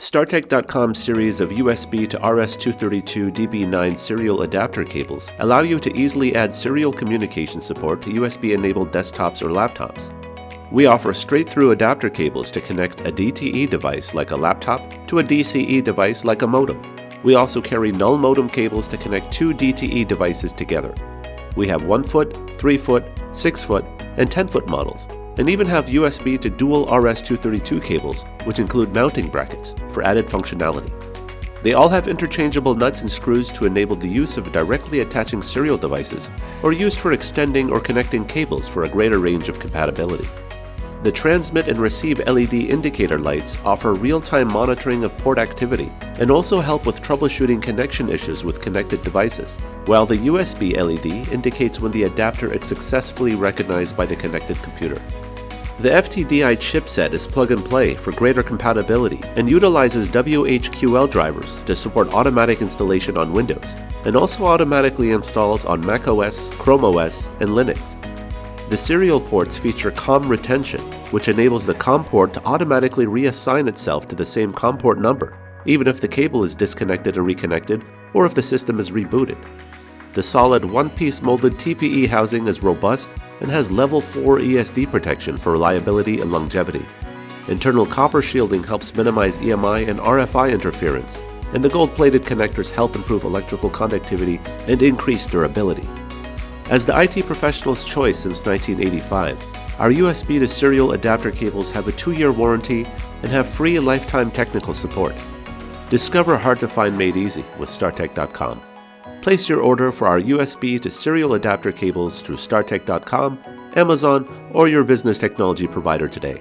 StarTech.com series of USB to RS-232 DB9 serial adapter cables allow you to easily add serial communication support to USB-enabled desktops or laptops. We offer straight-through adapter cables to connect a DTE device like a laptop to a DCE device like a modem. We also carry null modem cables to connect two DTE devices together. We have 1-foot, 3-foot, 6-foot, and 10-foot models, and even have USB to dual RS-232 cables, which include mounting brackets for added functionality. They all have interchangeable nuts and screws to enable the use of directly attaching serial devices, or used for extending or connecting cables for a greater range of compatibility. The transmit and receive LED indicator lights offer real-time monitoring of port activity and also help with troubleshooting connection issues with connected devices, while the USB LED indicates when the adapter is successfully recognized by the connected computer. The FTDI chipset is plug-and-play for greater compatibility and utilizes WHQL drivers to support automatic installation on Windows, and also automatically installs on macOS, ChromeOS, and Linux. The serial ports feature COM retention, which enables the COM port to automatically reassign itself to the same COM port number, even if the cable is disconnected and reconnected, or if the system is rebooted. The solid one-piece molded TPE housing is robust and has level 4 ESD-protection for reliability and longevity. Internal copper shielding helps minimize EMI and RFI interference, and the gold-plated connectors help improve electrical conductivity and increase durability. As the IT professional's choice since 1985, our USB to serial adapter cables have a 2-year warranty and have free lifetime technical support. Discover hard to find made easy with StarTech.com. Place your order for our USB to serial adapter cables through StarTech.com, Amazon, or your business technology provider today.